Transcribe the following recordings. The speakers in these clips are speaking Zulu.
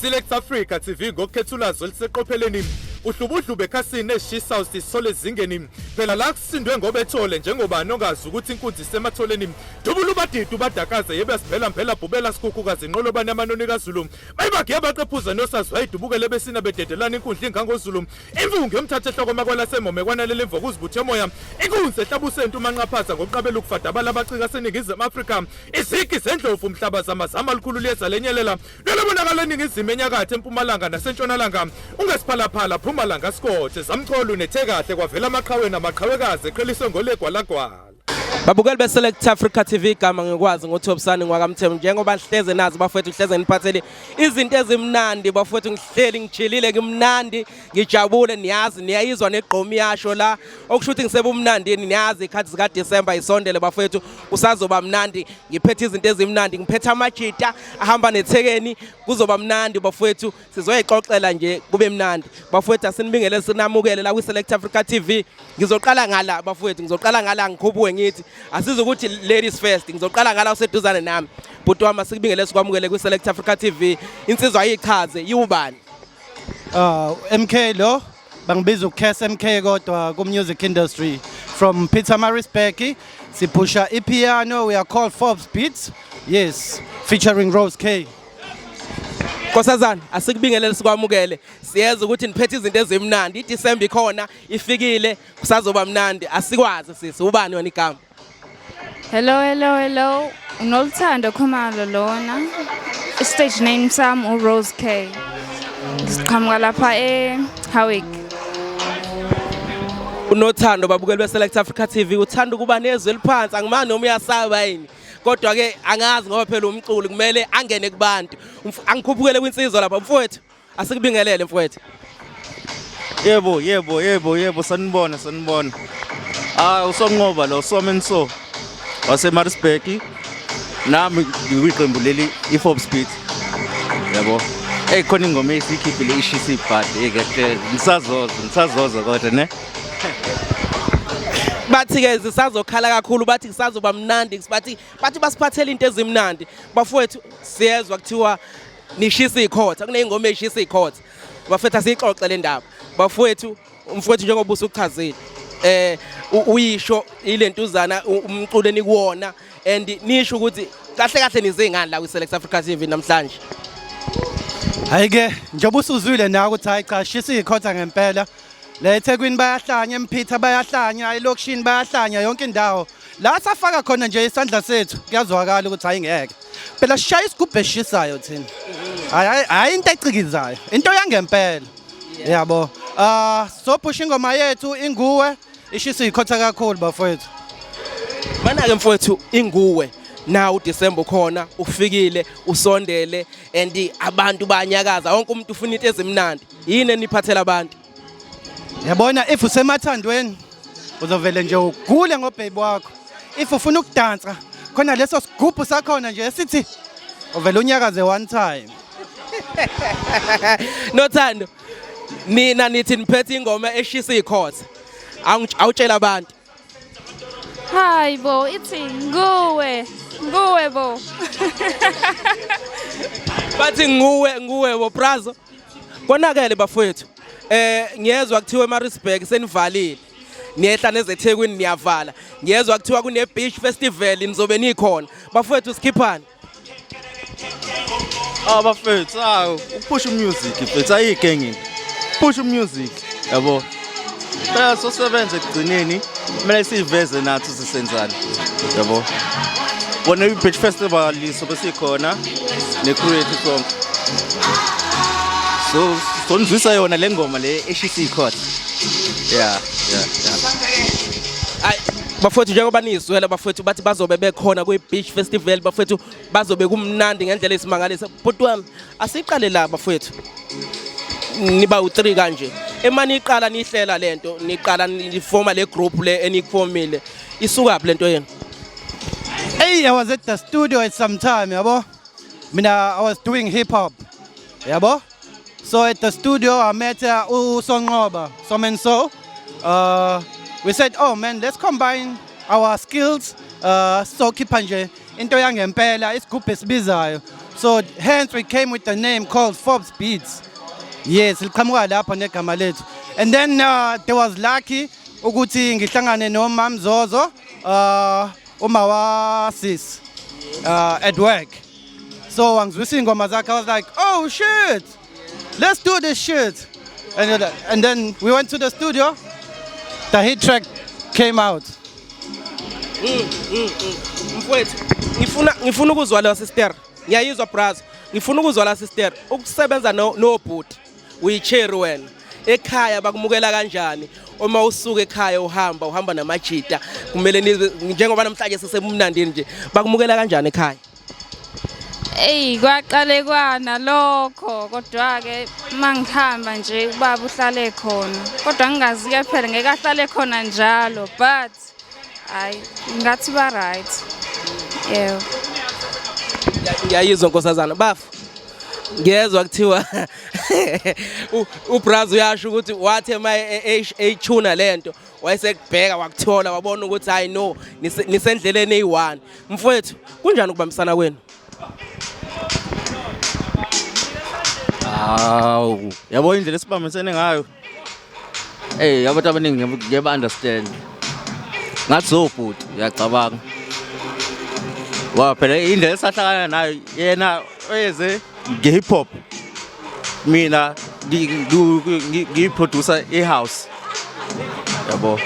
Select Africa TV ngokukhethulazo liseqopheleni uhlubudlu bekhasini eShisa sisole zingeni phela la kusindwe ngoba ethole njengoba nongazi ukuthi inkunzi sematholeni dubula ubadidu badakaze yebe siphela mphela bhubela sikhukhukazi inqolobane amanoni kaZulu bayibagiye baqephuza nosazwa idubukele besina bededelana inkundla ingangozulu imvungu yomthathe ehloko makwala semome kwanalele imvo kuzibuthe moya inkunzi ehlabusento umanqaphaza ngokuqabela ukufada abalabacika seningizimu Afrika izigi zendlovu umhlaba zamazama likhulu liyeza lenyelela lolobonakala eningizimu enyakathe empumalanga nasentshonalanga ungesiphalaphala Pumalanga Scott zamcholo nethe kahle kwavela amaqhawe namaqhawekazi eqheliswe ngolegwalagwala Babukeli beSelect Africa TV igama ngikwazi ngoThobsani ngwakamthembu njengoba nihleze nazi bafethu nihleze niphathele izinto ezimnandi bafethu ngihleli ngijilile ngimnandi ngijabule niyazi niyayizwa negqomi yasho la okusho ukuthi ngisebe umnandi niyazi ikhathi zika December isondele bafethu kusazoba mnandi ngiphethe izinto ezimnandi ngiphethe amajita ahamba nethekeni kuzoba mnandi bafethu sizoyixoxela nje kube mnandi bafethu asinibingele sinamukele la kwiSelect Africa TV ngizoqala ngala bafethu ngizoqala ngala ngikhubuke ngithi asizokuthi ladies first ngizoqala ngala useduzane nami bhuti wami sikubingele sikwamukele kwiSelect Africa TV insizwa ayichaze yiwubani MK lo bangibiza uKS MK kodwa ku music industry from Pietermaritzburg siphusha ipiano we are called Forbzbeats yes featuring Rose K Nkosazana asikubingelele sikwamukele siyeza ukuthi niphethe izinto ezimnandi iDecember ikhona ifikile kusazoba mnandi asikwazi sisi ubani wena igama Hello unoluthando Khumalo lona stage name sami Rose K Ngiqhamuka lapha eHowick Unothando babukeli beSelect Africa TV uthanda ukuba nezwe eliphansi angimani noma uyasaba yini kodwa ke angazi ngoba phela umculi kumele angene kubantu angikhuphukele kwinsizwa lapha mfowethu asikubingelele mfowethu yebo sanibona usonqoba lo somenso waseMaritzburg nami ngiyiqembu leli iForbzbeats yabo khona ingoma esikhiphile ishisa ibhadi ekahle ngisazoza kodwa ne bathi ke zisazokhala kakhulu bathi kusazoba mnandi bathi basiphathele into ezimnandi bafowethu siyezwa kuthiwa nishisa izikhotha kuneyingoma eshisa izikhotha bafethu asixoxe le ndaba bafowethu umfowethu njengoba usuchazile uyisho ilentuzana umculeni kuwona and nisho ukuthi kahle nizengani la kwiSelect Africa TV namhlanje Hayike njengoba usuzwile nawe ukuthi hayi cha shisa izikhotha ngempela la eThekwini bayahlanya eMphitha bayahlanya eLokishini bayahlanya yonke indawo la safaka khona nje isandla sethu kuyazwakala ukuthi ayingeke phela shaya isigubhe eshisayo thina hayi into ecikizayo into yangempela yabo so push ingoma yethu inguwe ishisa izikhotha kakhulu bafowethu mana ke mfowethu inguwe now uDecember khona ufikile usondele and abantu bayanyakaza wonke umuntu ufuna into ezimnandi yini eniphathela abantu Yabona if usemathandweni uzovele nje ugule ngobhebi wakho if ufuna ukudansa khona leso sigubhu sakhona nje esithi uvela unyakaze one time Nothando nina nithi niphethe ingoma eshisa izikhotha awutshela abantu Hi bo ithi nguwe bo bathi nguwe bo brazo konakele bafowethu ngiyezwa kuthiwa eMaritzburg senivalile niyehla nezeThekwini niyavala ngiyezwa kuthiwa kune beach festival nizobe nikhona bafowethu sikhiphani bafethu ukupush music mfethu ayigenge push music yabo phela sosebenza ekugcineni kumele siveze nathi sisenzana yabo wona ibeach festival lisobe sikhona necreative song so sonzwisa yona le ngoma le eshisa izikhotha yeah ay bafowethu njengoba nizwela bafowethu bathi bazobe bekhona kwi-beach festival bafowethu bazobe kumnandi ngendlela esimangalisa bhuti wami asiqale la bafowethu niba u3 kanje emani iqala nihlela lento niqala nifoma le group le enikufomile isuka phi lento yena Hey I was at the studio at some time yabo mina I was doing hip hop yabo so at the studio I met Usonqoba Somenso we said oh man let's combine our skills so khipha nje into yangempela isigubhu esibizayo So hence we came with the name called Forbzbeats. Yes, liqhamuka lapho negama lethu. And then there was lucky ukuthi ngihlangane noMamzozo umawasis at work. So angizwisa ingoma zakhe, I was like, "Oh shit. Let's do this shit." And then we went to the studio. The hit track came out. Mfowethu, ngifuna ukuzwa la sister. Ngiyayizwa brazo. Ngifuna ukuzwa la sister. Ukusebenza nobhuti uyicherry wena. Ekhaya bakumukela kanjani? Uma usuka ekhaya uhamba namajita. Kumele njengoba namhlanje sisemnandini nje. Bakumukela kanjani ekhaya? Kwaqale kwana lokho kodwa ke mangihamba nje ubaba uhlale khona. Kodwa ngingazi ke phela ngeke ahlale khona njalo, but ngathi ba right. Yeah. Ngiyayizwa nkosazana bafu. Ngiyezwa kuthiwa uBrazo uyasho ukuthi wathi echuna lento wayesekubheka wakuthola wabona ukuthi hayi no nisendleleni eyi1. Mfowethu kunjani ukubambisana kwenu? Awu, yabo indlela esibambisene ngayo. Abantu abaningi ngiyeba understand. Ngathi zobhuti uyacabanga. Phela indlela esahlakana nayo yena oyeze nge-hip hop. Mina ngiyiproducer e-house. Yabo.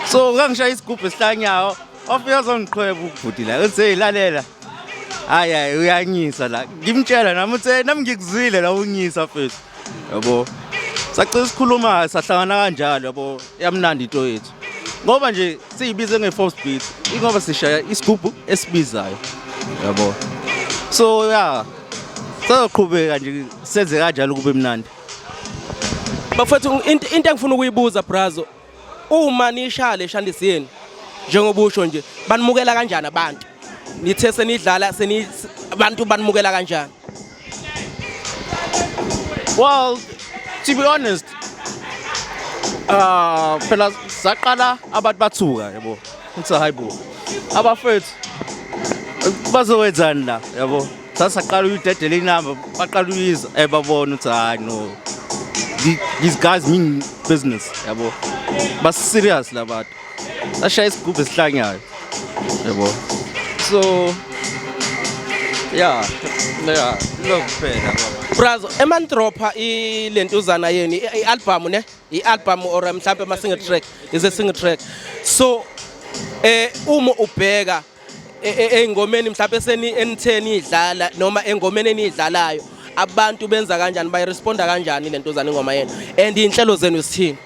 So ngangishaya isigubhu esihlanyayo, ofika zongiqhweba ubhuti la. Uthi ilalela. Hayi uyanyisa la. Ngimtshela nami uthi nami ngikuzwile la unyisa mfethu. Yabo. Sacela sikhuluma sahlangana kanjalo yabo. Yamnandi into yethu. Ngoba nje siyibize nge-Forbzbeats, ingoba sishaya isigubhu esibizayo. Yabo. So yeah. Soqhubeka nje senze kanjalo kube mnandi. Bafethu into engifuna ukuyibuza Brazo. Uma nishale eshandisini njengoba usho nje banimukela kanjani abantu? Nithe senidlala abantu banimukela kanjani? Well, to be honest, phela saqala abantu bathuka yabo. Uthi hayibo. Abafethu bazowenzani la yabo? Sasaqala uyidedela inamba baqala uyiza babona uthi hayi no. These guys mean business yabo. Bas serious la bantu. Sashaya isigubhu esihlanyayo. Yabo. So yeah, look phela baba. Brazo emandropha ilentuzana yeni ialbum ne? Ialbum or mhlambe ama single track, is a single track. So uma ubheka engomeni mhlambe enitheni idlala noma engomeni enidlalayo abantu benza kanjani bayiresponda kanjani lentuzana ingoma yena and inhlelo zenu sithini?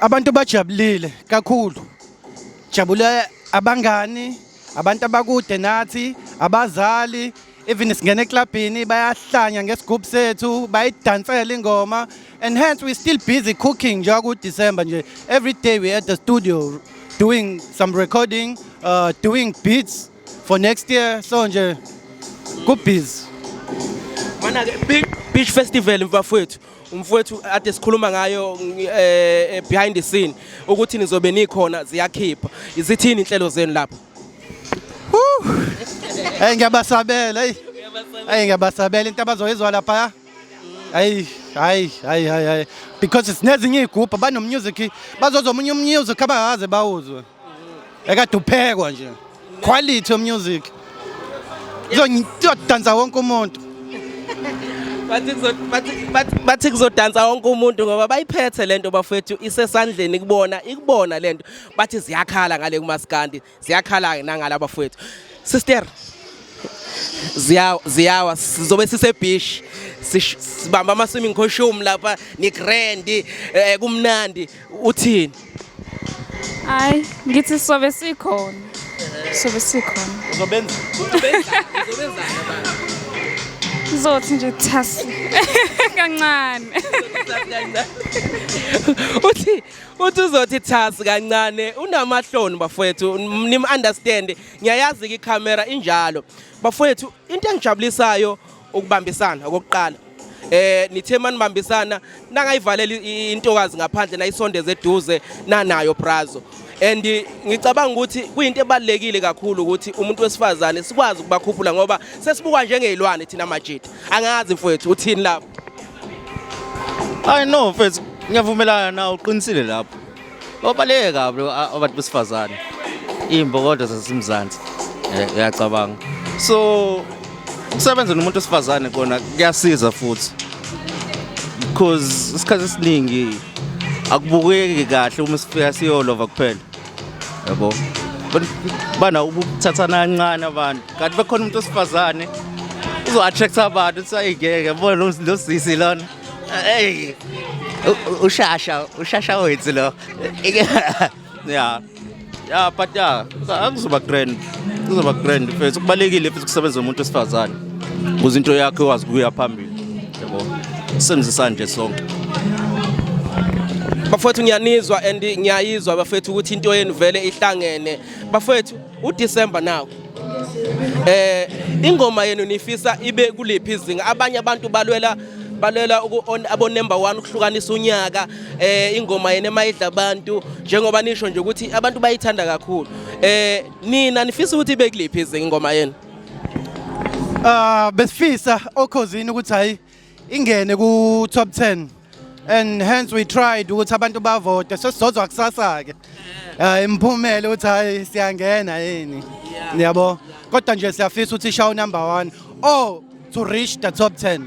Abantu bajabulile kakhulu. Jabule abangani, abantu abakude nathi, abazali, even singene eklabhini bayahlanya ngesigubhu sethu, bayidansela ingoma, and hence we still busy cooking nje ku December nje. Every day we at the studio doing some recording, doing beats for next year. So nje good busy. Mana ke beach festival mfowethu. Umfowethu ade sikhuluma ngayo behind the scene ukuthi nizobe nikhona ziyakhipha. Izithini inhlelo zenu lapha? Ngiyabasabela ngiyabasabela into abazoyizwa lapha. Hayi because sinezinye igroup banommusic bazozwa omunye music abahaze bawuzwe. Ekade uphekwa nje. Quality of music. Zodansa wonke umuntu. Bathi kuzodansa wonke umuntu ngoba bayiphethe lento bafethu isesandleni ikubona lento bathi ziyakhala ngale kumaskandi ziyakhala nangala bafethu. Sister ziyawa sizobe sisebeach sibamba ama swimming costume lapha ni grand kumnandi uthini? Hayi ngithi sobe sikhona. Uzobenzana bani? Zothi nje thasi kancane. Uthi uzothi thasi kancane unamahloni bafethu nim understand ngiyayazi ke camera injalo bafethu into engijabulisayo ukubambisana okokuqala nithe manibambisana nangayivalela intokazi ngaphandle nayisondeze eduze nanayo Brazo and ngicabanga ukuthi kuyinto ebalekile kakhulu ukuthi umuntu wesifazane sikwazi ukubakhuphula ngoba sesibuka njengezilwane thina majidi angazi mfowethu uthini lapho. I know mfethu ngiyavumelana nawe uqinisile lapho. Babaleke kabi abantu besifazane. Imbokodo zasemzansi. Ngiyacabanga. So ukusebenza nomuntu wesifazane kona kuyasiza futhi. Because isikhathi esiningi akubukeki kahle uma sifika siyolova kuphela. Yabo. Bana ukuthathana kancane abantu. Kanti bekhona umuntu wesifazane uzo attract abantu sayigeke yabona lo sisi lona. Hey. Ushasha wethu lo. Yeah. Yeah, but yeah, akuzoba grand. Kuzoba grand mfethu kubalekile futhi kusebenza umuntu wesifazane. Ukuze into yakhe wazi kuya phambili. Yabo. Senzisa nje sonke. Bafowethu ngiyanizwa and ngiyayizwa bafowethu ukuthi into yenu vele ihlangene. Bafowethu uDecember nawo. Ingoma yenu nifisa ibe kulephi izinga abanye abantu balwela abo number 1 ukuhlukanisa unyaka ingoma yene mayidla abantu njengoba nisho nje ukuthi abantu bayithanda kakhulu nina nifisa ukuthi ibe kulephi izinga ingoma yenu besifisa okhosini ukuthi hayi ingene ku top 10 and hence we tried ukuthi abantu bavote sesizozwa kusasa ke imphumela ukuthi hayi siyangena yini yabo kodwa nje siyafisa ukuthi show number 1 or to reach the top 10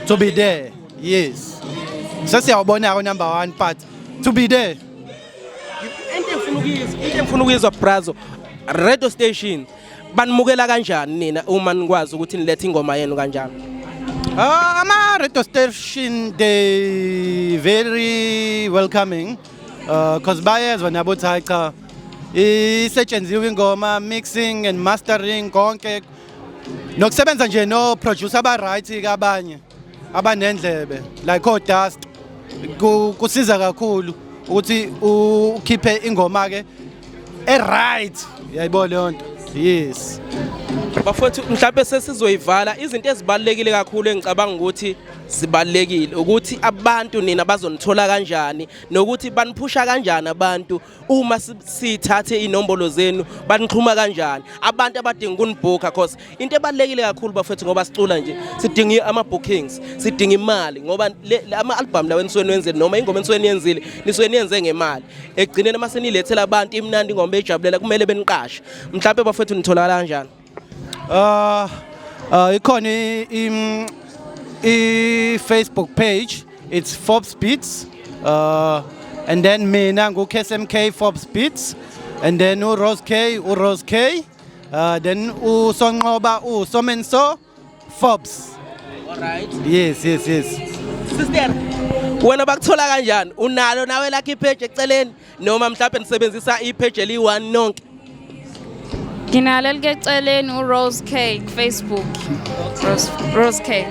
to be there, yes. Sesiyawubona number 1 but to be there. Into ngifuna ukuyizwa Brazo radio station banimukela kanjani nina uma nikwazi ukuthi nilethe ingoma yenu kanjani? Ama radio station they very welcoming because bayezwa nabo ukuthi cha isetshenziswa ingoma mixing and mastering konke nokusebenza nje no producer aba right kabanye abanendlebe like oDust kusiza kakhulu ukuthi ukhiphe ingoma ke right yayibona leyo nto yes bafowethu mhlawumbe sesizoyivala izinto ezibalekile kakhulu engicabanga ukuthi zibalekile ukuthi abantu nina bazonithola kanjani nokuthi baniphusha kanjani abantu uma sithathe inombolo zenu banixhuma kanjani abantu abadinga ukunibooka because into ebalekile kakhulu bafowethu ngoba sicula nje sidinga ama bookings sidinga imali ngoba ama album lawo enisuweni wenzile noma ingoma enisuweni yenzile nisuweni yenze ngemali egcineni mase nilethela abantu imnandi ingoma ejabulela kumele beniqashe mhlawumbe bafowethu nithola kanjani ikhona i-Facebook page it's Forbzbeats and then mina nguKSMK Forbzbeats and then uRose K then uSonqoba uSomenso Forbs. All right. Yes. Sister wena bakuthola kanjani unalo nawe lakhe page eceleni noma mhlawumbe nisebenzisa i-page eli1 nonke Nginalo elikeceleni uRose K Facebook. Rose K.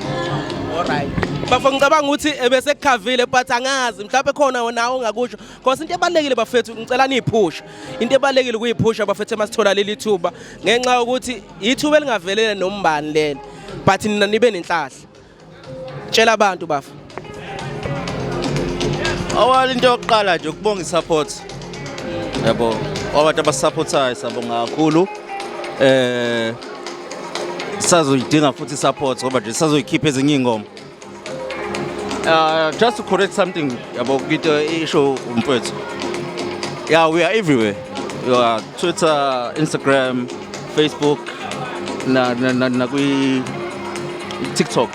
Alright. Bafo ngicabanga ukuthi ebese kukhavile but angazi mhlawumbe khona nawo ongakusho because into ebalekile bafethu ngicela niyiphusha. Into ebalekile kuyiphusha bafethu masithola leli thuba ngenxa ukuthi ithuba elingavelele nombani leli but nina nibe nenhlahla. Tshela abantu bafo. Awali into yokuqala nje ukubonga isupport. Yabo. Abantu abasupportayo sabonga kakhulu. Sazoyidinga futhi support ngoba nje sazoyikhipha ezinye ingoma. Just to correct something about into issue umfethu. Yeah, we are everywhere. You are Twitter, Instagram, Facebook, na kwi TikTok.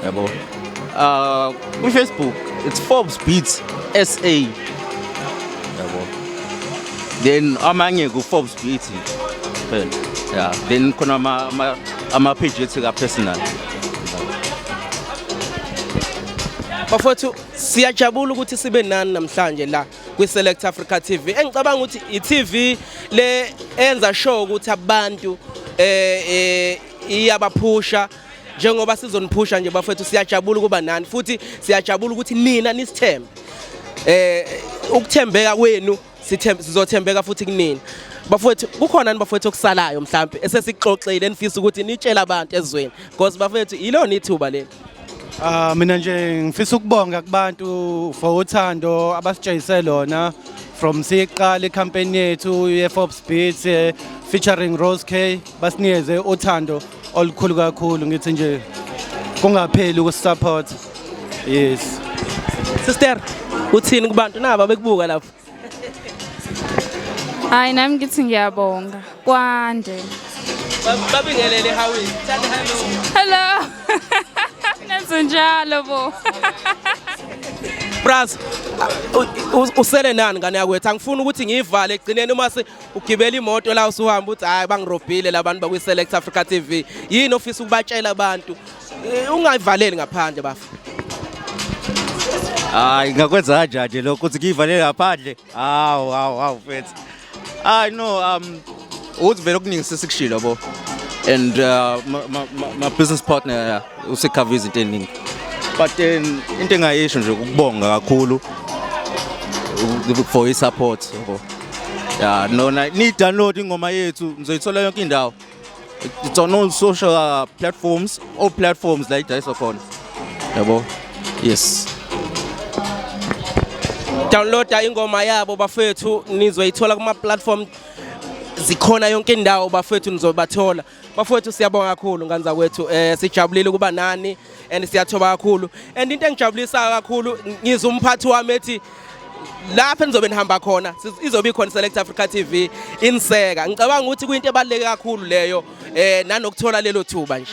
Yabo. With Facebook, it's Forbzbeats SA. Yabo. Then amanye ku Forbzbeats. Yeah, then kuna ama page ethi personal. Bafowethu siyajabula ukuthi sibe nani namhlanje la kwi Select Africa TV. Engicabanga ukuthi iTV le enza show ukuthi abantu iyabaphusha njengoba sizoniphusha nje bafowethu siyajabula kuba nani futhi siyajabula ukuthi nina nisithembe. Ukuthembeka kwenu sizothembeka futhi kunini. Bafowethu kukhona bafowethu okusalayo mhlambe esesixoxile enifisa ukuthi nitshela abantu ezweni because bafowethu ilona ithuba leli. Mina nje ngifisa ukubonga kubantu for uthando abasitshayise lona from siqala icampaign yethu ye-Forbzbeats featuring Rose K basinikeze uthando olukhulu kakhulu ngithi nje kungapheli ukusupport. Yes. Sister, uthini kubantu naba bekubuka lapho? Hayi nami ngithi ngiyabonga. Kwande. Babingelele hawini. Hello. Nenzenjalo bo. Bras, usele nani ngane yakwethu angifuni ukuthi ngivale egcineni uma ugibela imoto la usuhamba uthi hayi bangirobhile labantu bakwi Select Africa TV. Yini ofisa ukubatshela abantu? Ungayivaleli ngaphandle bafu. Hayi ngakwenza kanjani lokho ukuthi ngivalele ngaphandle? Hawu mfethu. No, uthi vele okuningi sesikushilo bo. And my business partner usecover izinto eziningi. But into engayisho nje ukubonga kakhulu for his support yabo. Yeah, no, ni download ingoma yethu nizoyithola yonke indawo. It's on all social platforms, all platforms like that khona. Yabo. Yes. Downloada ingoma yabo bafethu nizoyithola kuma platform zikhona yonke indawo bafethu nizobathola. Bafethu siyabonga kakhulu nganza kwethu sijabulile kuba nani and siyathoba kakhulu and into engijabulisa kakhulu ngizwe umphathi wami ethi lapha nizobe nihamba khona izobe ikhona Select Africa TV inseka ngicabanga ukuthi kuyinto ebaluleke kakhulu leyo nanokuthola lelo thuba nje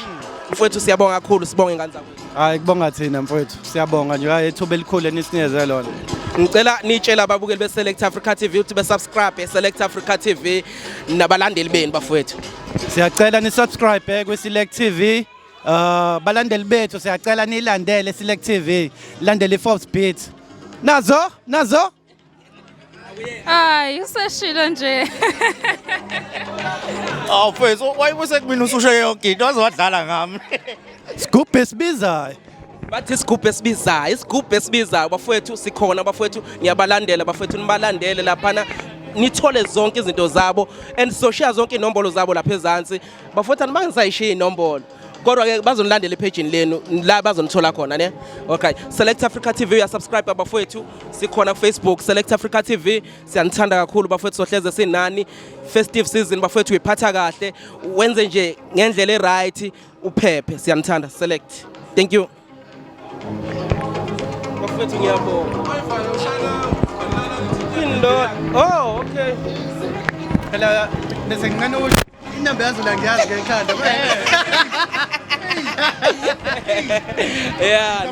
mfowethu siyabonga kakhulu sibonge nganza kwethu. Hayi kubonga thina mfowethu siyabonga nje hayi ithuba elikhulu enisinikeze lona. Ngicela nitshela ababukeli be Select Africa TV ukuthi be subscribe Select Africa TV nabalandeli beni bafowethu. Siyacela ni subscribe kwi Select TV. Balandeli bethu siyacela nilandele Select TV, landele Forbzbeats. Nazo? Hayi useshilo nje. Mfethu, wayibuse kumina ususho yonke into wazowadlala ngami. Scoop esibizayo. Bathi isigubhu esibizayo bafowethu sikhona bafowethu ngiyabalandela bafowethu nibalandele laphana nithole zonke izinto zabo and share zonke inombolo zabo lapha ezansi bafowethu anibangizayishiya inombolo kodwa ke bazonilandela epage lenu la bazonithola khona ne. Okay, Select Africa TV uyasubscribe bafowethu sikhona ku Facebook Select Africa TV siyanithanda kakhulu bafowethu sohleze sinani festive season bafowethu uyiphatha kahle wenze nje ngendlela eright uphephe siyanithanda Select. Thank you. Bafowethu ngiyabonga. Oh, okay. Phela bese ngincane ukuthi inamba yazo la ngiyazi ngekhanda. Yeah.